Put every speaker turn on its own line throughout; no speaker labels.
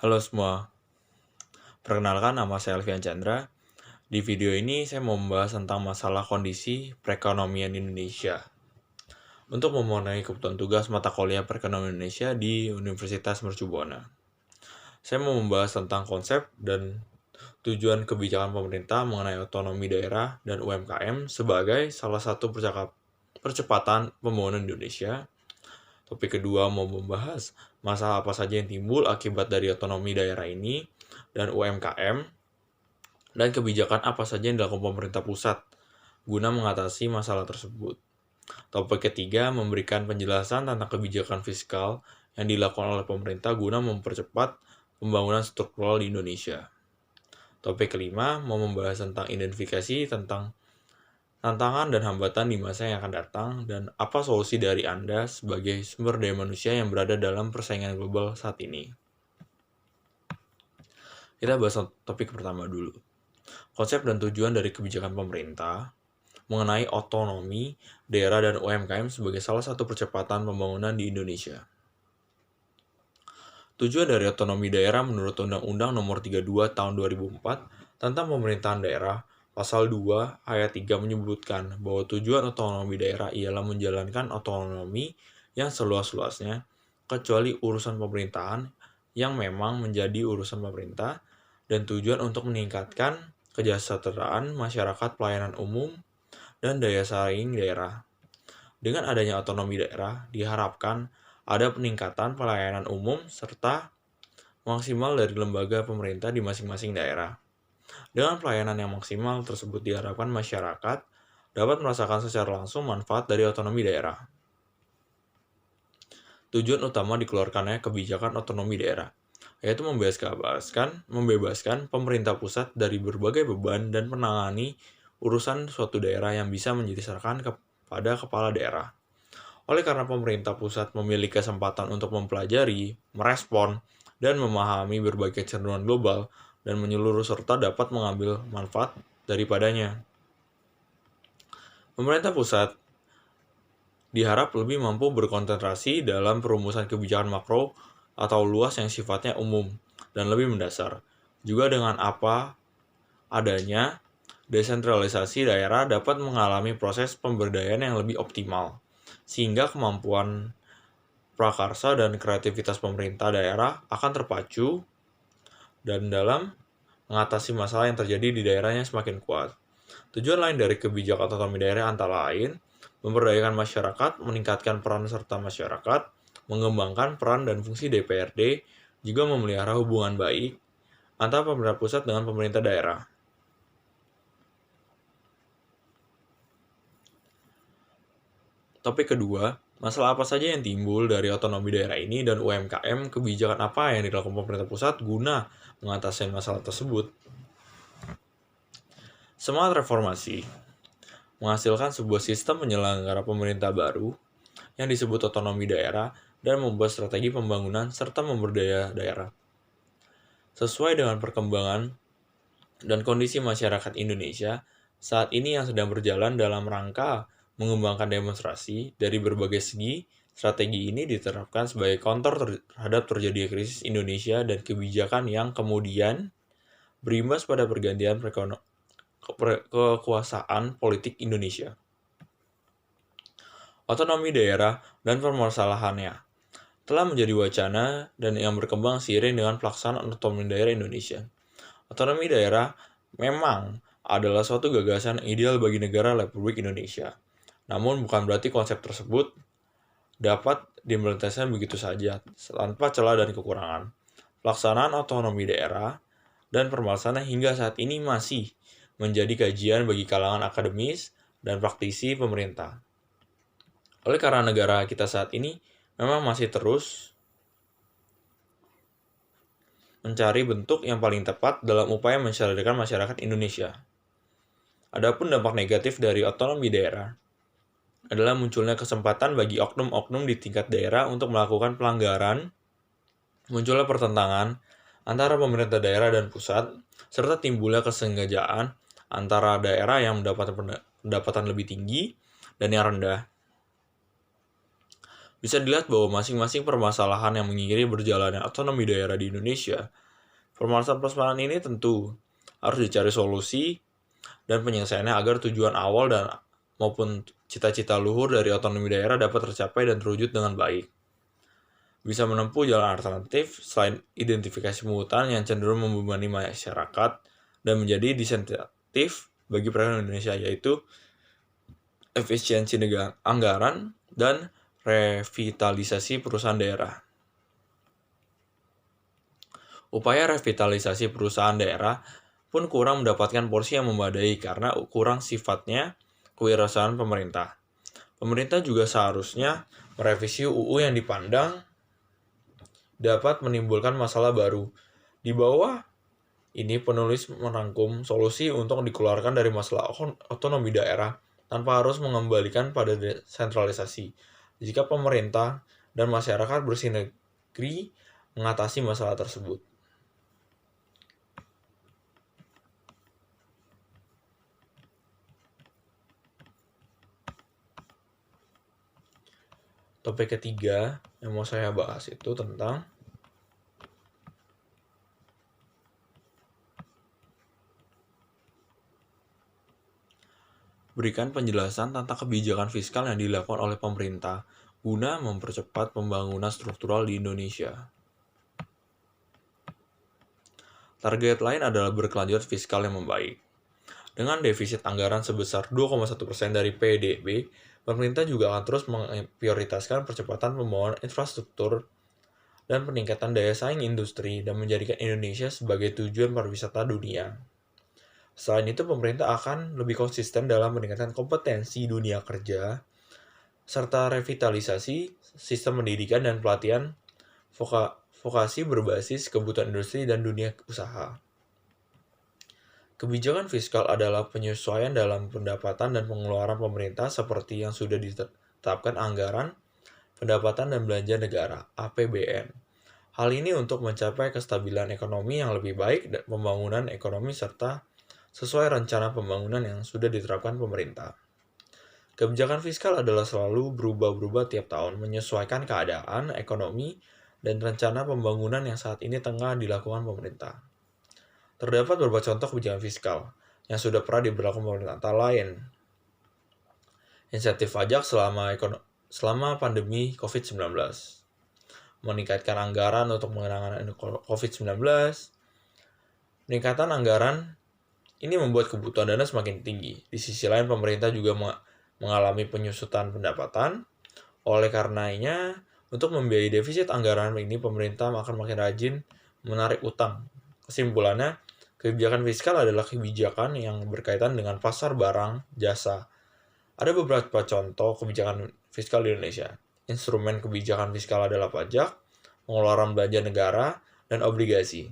Halo semua, perkenalkan nama saya Alfian Chandra. Di video ini saya mau membahas tentang masalah kondisi perekonomian Indonesia untuk memenuhi kebutuhan tugas mata kuliah perekonomian Indonesia di Universitas Mercu Buana. Saya mau membahas tentang konsep dan tujuan kebijakan pemerintah mengenai otonomi daerah dan UMKM sebagai salah satu percepatan pembangunan Indonesia. Topik kedua mau membahas masalah apa saja yang timbul akibat dari otonomi daerah ini dan UMKM, dan kebijakan apa saja yang dilakukan pemerintah pusat guna mengatasi masalah tersebut. Topik ketiga memberikan penjelasan tentang kebijakan fiskal yang dilakukan oleh pemerintah guna mempercepat pembangunan struktural di Indonesia. Topik kelima mau membahas tentang identifikasi tentang tantangan dan hambatan di masa yang akan datang, dan apa solusi dari Anda sebagai sumber daya manusia yang berada dalam persaingan global saat ini. Kita bahas topik pertama dulu. Konsep dan tujuan dari kebijakan pemerintah mengenai otonomi daerah dan UMKM sebagai salah satu percepatan pembangunan di Indonesia. Tujuan dari otonomi daerah menurut Undang-Undang Nomor 32 Tahun 2004 tentang Pemerintahan Daerah, Pasal 2 Ayat 3 menyebutkan bahwa tujuan otonomi daerah ialah menjalankan otonomi yang seluas-luasnya, kecuali urusan pemerintahan yang memang menjadi urusan pemerintah, dan tujuan untuk meningkatkan kesejahteraan masyarakat, pelayanan umum, dan daya saing daerah. Dengan adanya otonomi daerah, diharapkan ada peningkatan pelayanan umum serta maksimal dari lembaga pemerintah di masing-masing daerah. Dengan pelayanan yang maksimal tersebut diharapkan masyarakat dapat merasakan secara langsung manfaat dari otonomi daerah. Tujuan utama dikeluarkannya kebijakan otonomi daerah, yaitu membebaskan pemerintah pusat dari berbagai beban dan menangani urusan suatu daerah yang bisa menjadi serahkan kepada kepala daerah. Oleh karena pemerintah pusat memiliki kesempatan untuk mempelajari, merespon, dan memahami berbagai cenderungan global dan menyeluruh serta dapat mengambil manfaat daripadanya. Pemerintah pusat diharap lebih mampu berkonsentrasi dalam perumusan kebijakan makro atau luas yang sifatnya umum dan lebih mendasar. Juga dengan apa adanya desentralisasi daerah dapat mengalami proses pemberdayaan yang lebih optimal, sehingga kemampuan prakarsa dan kreativitas pemerintah daerah akan terpacu dan dalam mengatasi masalah yang terjadi di daerahnya semakin kuat. Tujuan lain dari kebijakan otonomi daerah antara lain memberdayakan masyarakat, meningkatkan peran serta masyarakat, mengembangkan peran dan fungsi DPRD, juga memelihara hubungan baik antara pemerintah pusat dengan pemerintah daerah. Topik kedua, masalah apa saja yang timbul dari otonomi daerah ini dan UMKM, kebijakan apa yang dilakukan pemerintah pusat guna mengatasi masalah tersebut. Semangat reformasi menghasilkan sebuah sistem penyelenggara pemerintah baru yang disebut otonomi daerah dan membuat strategi pembangunan serta memberdaya daerah. Sesuai dengan perkembangan dan kondisi masyarakat Indonesia saat ini yang sedang berjalan dalam rangka mengembangkan demonstrasi dari berbagai segi, strategi ini diterapkan sebagai counter terhadap terjadinya krisis Indonesia dan kebijakan yang kemudian berimbas pada pergantian kekuasaan politik Indonesia. Otonomi daerah dan permasalahannya telah menjadi wacana dan yang berkembang seiring dengan pelaksanaan otonomi daerah Indonesia. Otonomi daerah memang adalah suatu gagasan ideal bagi negara Republik Indonesia. Namun bukan berarti konsep tersebut dapat diimplementasikan begitu saja tanpa celah dan kekurangan. Pelaksanaan otonomi daerah dan permasalahannya hingga saat ini masih menjadi kajian bagi kalangan akademis dan praktisi pemerintah. Oleh karena negara kita saat ini memang masih terus mencari bentuk yang paling tepat dalam upaya mencerdakan masyarakat Indonesia. Adapun dampak negatif dari otonomi daerah adalah munculnya kesempatan bagi oknum-oknum di tingkat daerah untuk melakukan pelanggaran, munculnya pertentangan antara pemerintah daerah dan pusat, serta timbulnya kesengajaan antara daerah yang mendapatkan pendapatan lebih tinggi dan yang rendah. Bisa dilihat bahwa masing-masing permasalahan yang mengiringi berjalannya otonomi daerah di Indonesia, permasalahan ini tentu harus dicari solusi dan penyelesaiannya agar tujuan awal dan maupun cita-cita luhur dari otonomi daerah dapat tercapai dan terwujud dengan baik. Bisa menempuh jalan alternatif selain identifikasi pungutan yang cenderung membebani masyarakat dan menjadi disinsentif bagi perekonomian Indonesia, yaitu efisiensi anggaran dan revitalisasi perusahaan daerah. Upaya revitalisasi perusahaan daerah pun kurang mendapatkan porsi yang memadai karena kurang sifatnya kewirausahaan pemerintah. Pemerintah juga seharusnya merevisi UU yang dipandang dapat menimbulkan masalah baru. Di bawah ini penulis merangkum solusi untuk dikeluarkan dari masalah otonomi daerah tanpa harus mengembalikan pada desentralisasi. Jika pemerintah dan masyarakat bersinergi mengatasi masalah tersebut. Topik ketiga yang mau saya bahas itu tentang berikan penjelasan tentang kebijakan fiskal yang dilakukan oleh pemerintah guna mempercepat pembangunan struktural di Indonesia. Target lain adalah berkelanjutan fiskal yang membaik. Dengan defisit anggaran sebesar 2,1% dari PDB, pemerintah juga akan terus memprioritaskan percepatan pembangunan infrastruktur dan peningkatan daya saing industri dan menjadikan Indonesia sebagai tujuan pariwisata dunia. Selain itu, pemerintah akan lebih konsisten dalam meningkatkan kompetensi dunia kerja, serta revitalisasi sistem pendidikan dan pelatihan vokasi berbasis kebutuhan industri dan dunia usaha. Kebijakan fiskal adalah penyesuaian dalam pendapatan dan pengeluaran pemerintah seperti yang sudah ditetapkan anggaran, pendapatan dan belanja negara (APBN). Hal ini untuk mencapai kestabilan ekonomi yang lebih baik dan pembangunan ekonomi serta sesuai rencana pembangunan yang sudah diterapkan pemerintah. Kebijakan fiskal adalah selalu berubah-ubah tiap tahun, menyesuaikan keadaan ekonomi dan rencana pembangunan yang saat ini tengah dilakukan pemerintah. Terdapat beberapa contoh kebijakan fiskal yang sudah pernah diberlakukan pemerintah, antara lain insentif pajak selama pandemi COVID-19, meningkatkan anggaran untuk penanganan COVID-19, peningkatan anggaran ini membuat kebutuhan dana semakin tinggi. Di sisi lain, pemerintah juga mengalami penyusutan pendapatan. Oleh karenanya, untuk membiayai defisit anggaran ini, pemerintah akan makin rajin menarik utang. Kesimpulannya, kebijakan fiskal adalah kebijakan yang berkaitan dengan pasar barang, jasa. Ada beberapa contoh kebijakan fiskal di Indonesia. Instrumen kebijakan fiskal adalah pajak, pengeluaran belanja negara, dan obligasi.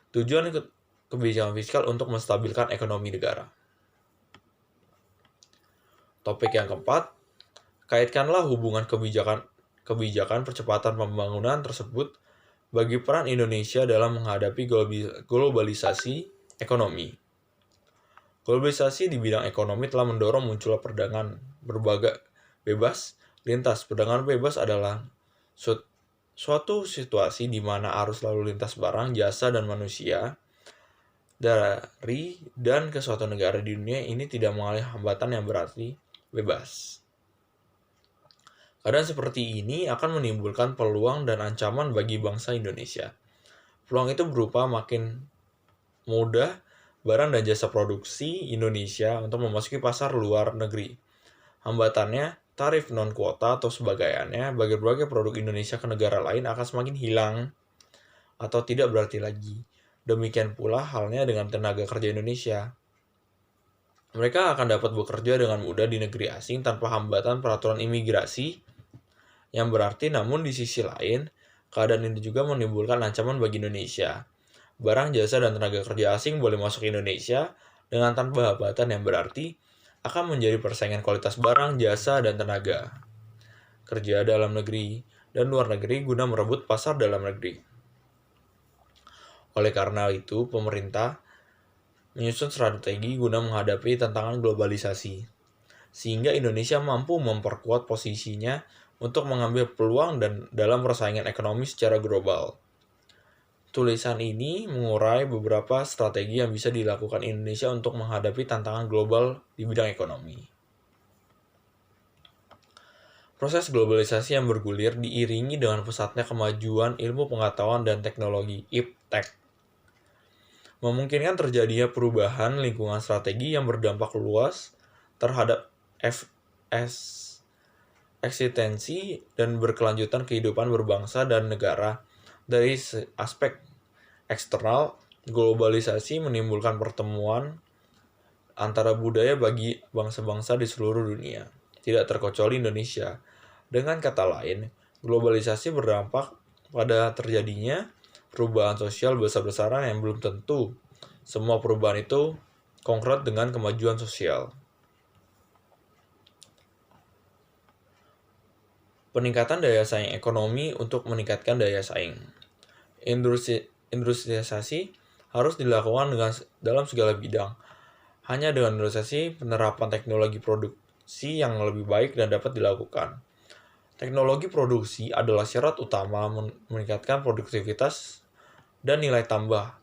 Tujuan kebijakan fiskal untuk menstabilkan ekonomi negara. Topik yang keempat, kaitkanlah hubungan kebijakan percepatan pembangunan tersebut bagi peran Indonesia dalam menghadapi globalisasi ekonomi. Globalisasi di bidang ekonomi telah mendorong munculnya perdagangan berbagai bebas lintas. Perdagangan bebas adalah suatu situasi di mana arus lalu lintas barang, jasa, dan manusia dari dan ke suatu negara di dunia ini tidak mengalami hambatan yang berarti bebas. Keadaan seperti ini akan menimbulkan peluang dan ancaman bagi bangsa Indonesia. Peluang itu berupa makin mudah barang dan jasa produksi Indonesia untuk memasuki pasar luar negeri. Hambatannya, tarif non-kuota atau sebagainya bagi berbagai produk Indonesia ke negara lain akan semakin hilang atau tidak berarti lagi. Demikian pula halnya dengan tenaga kerja Indonesia. Mereka akan dapat bekerja dengan mudah di negeri asing tanpa hambatan peraturan imigrasi yang berarti, namun di sisi lain, keadaan ini juga menimbulkan ancaman bagi Indonesia. Barang, jasa, dan tenaga kerja asing boleh masuk ke Indonesia dengan tanpa hambatan yang berarti akan menjadi persaingan kualitas barang, jasa, dan tenaga kerja dalam negeri dan luar negeri guna merebut pasar dalam negeri. Oleh karena itu, pemerintah menyusun strategi guna menghadapi tantangan globalisasi, sehingga Indonesia mampu memperkuat posisinya untuk mengambil peluang dan dalam persaingan ekonomi secara global. Tulisan ini mengurai beberapa strategi yang bisa dilakukan Indonesia untuk menghadapi tantangan global di bidang ekonomi. Proses globalisasi yang bergulir diiringi dengan pesatnya kemajuan ilmu pengetahuan dan teknologi (IPTEK), memungkinkan terjadinya perubahan lingkungan strategi yang berdampak luas terhadap eksistensi dan berkelanjutan kehidupan berbangsa dan negara. Dari aspek eksternal, globalisasi menimbulkan pertemuan antara budaya bagi bangsa-bangsa di seluruh dunia, tidak terkecuali Indonesia. Dengan kata lain, globalisasi berdampak pada terjadinya perubahan sosial besar-besaran yang belum tentu semua perubahan itu konkret dengan kemajuan sosial. Peningkatan daya saing ekonomi untuk meningkatkan daya saing. Industrialisasi harus dilakukan dalam segala bidang. Hanya dengan industrialisasi, penerapan teknologi produksi yang lebih baik dan dapat dilakukan. Teknologi produksi adalah syarat utama meningkatkan produktivitas dan nilai tambah.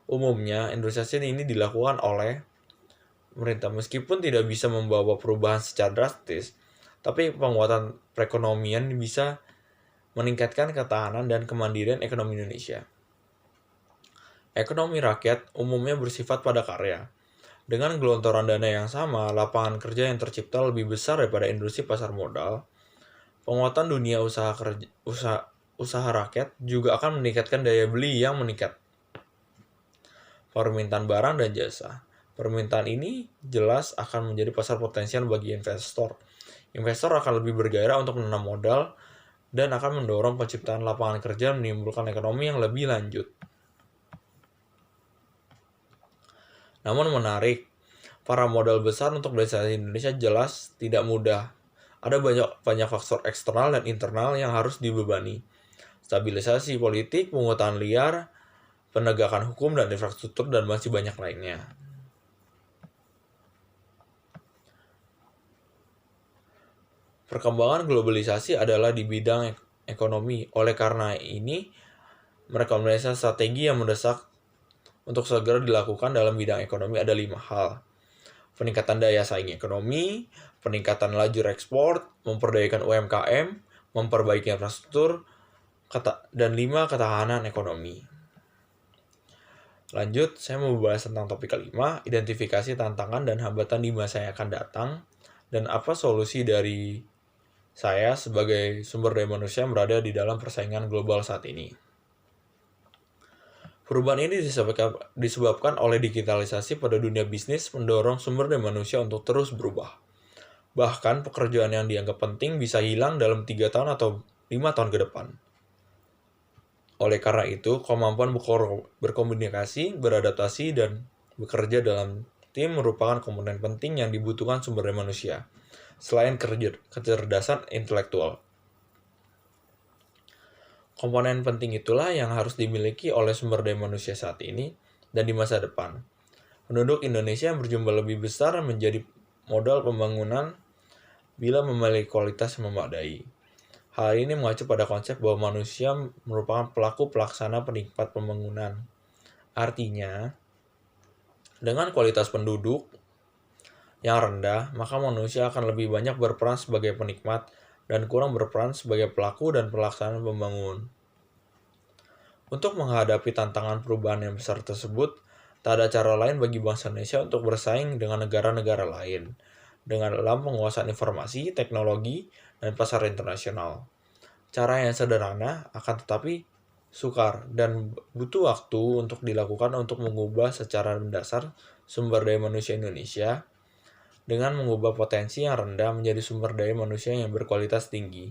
Umumnya, industrialisasi ini dilakukan oleh pemerintah meskipun tidak bisa membawa perubahan secara drastis, tapi penguatan perekonomian bisa meningkatkan ketahanan dan kemandirian ekonomi Indonesia. Ekonomi rakyat umumnya bersifat pada karya. Dengan gelontoran dana yang sama, lapangan kerja yang tercipta lebih besar daripada industri pasar modal. Penguatan dunia usaha rakyat juga akan meningkatkan daya beli yang meningkat. Permintaan barang dan jasa. Permintaan ini jelas akan menjadi pasar potensial bagi investor. Investor akan lebih bergairah untuk menanam modal dan akan mendorong penciptaan lapangan kerja menimbulkan ekonomi yang lebih lanjut. Namun menarik, para modal besar untuk berinvestasi di Indonesia jelas tidak mudah. Ada banyak faktor eksternal dan internal yang harus dibebani. Stabilisasi politik, pungutan liar, penegakan hukum dan infrastruktur, dan masih banyak lainnya. Perkembangan globalisasi adalah di bidang ekonomi. Oleh karena ini, merekomendasikan strategi yang mendesak untuk segera dilakukan dalam bidang ekonomi ada 5 hal. Peningkatan daya saing ekonomi, peningkatan laju ekspor, memperdayakan UMKM, memperbaiki infrastruktur, dan 5 ketahanan ekonomi. Lanjut, saya mau membahas tentang topik kelima, identifikasi tantangan dan hambatan di masa yang akan datang, dan apa solusi dari saya sebagai sumber daya manusia yang berada di dalam persaingan global saat ini. Perubahan ini disebabkan oleh digitalisasi pada dunia bisnis mendorong sumber daya manusia untuk terus berubah. Bahkan pekerjaan yang dianggap penting bisa hilang dalam 3 tahun atau 5 tahun ke depan. Oleh karena itu, kemampuan berkomunikasi, beradaptasi, dan bekerja dalam tim merupakan komponen penting yang dibutuhkan sumber daya manusia, selain kecerdasan intelektual. Komponen penting itulah yang harus dimiliki oleh sumber daya manusia saat ini dan di masa depan. Penduduk Indonesia yang berjumlah lebih besar menjadi modal pembangunan bila memiliki kualitas yang memadai. Hal ini mengacu pada konsep bahwa manusia merupakan pelaku pelaksana penikmat pembangunan. Artinya, dengan kualitas penduduk yang rendah, maka manusia akan lebih banyak berperan sebagai penikmat dan kurang berperan sebagai pelaku dan pelaksana pembangun. Untuk menghadapi tantangan perubahan yang besar tersebut, tak ada cara lain bagi bangsa Indonesia untuk bersaing dengan negara-negara lain dalam penguasaan informasi, teknologi, dan pasar internasional. Cara yang sederhana akan tetapi sukar dan butuh waktu untuk dilakukan untuk mengubah secara mendasar sumber daya manusia Indonesia dengan mengubah potensi yang rendah menjadi sumber daya manusia yang berkualitas tinggi.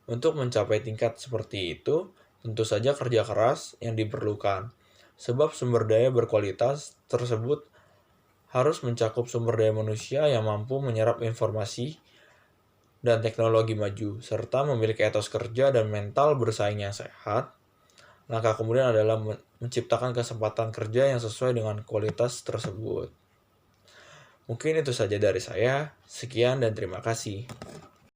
Untuk mencapai tingkat seperti itu, tentu saja kerja keras yang diperlukan, sebab sumber daya berkualitas tersebut harus mencakup sumber daya manusia yang mampu menyerap informasi dan teknologi maju, serta memiliki etos kerja dan mental bersaing yang sehat. Langkah kemudian adalah menciptakan kesempatan kerja yang sesuai dengan kualitas tersebut. Mungkin itu saja dari saya. Sekian dan terima kasih.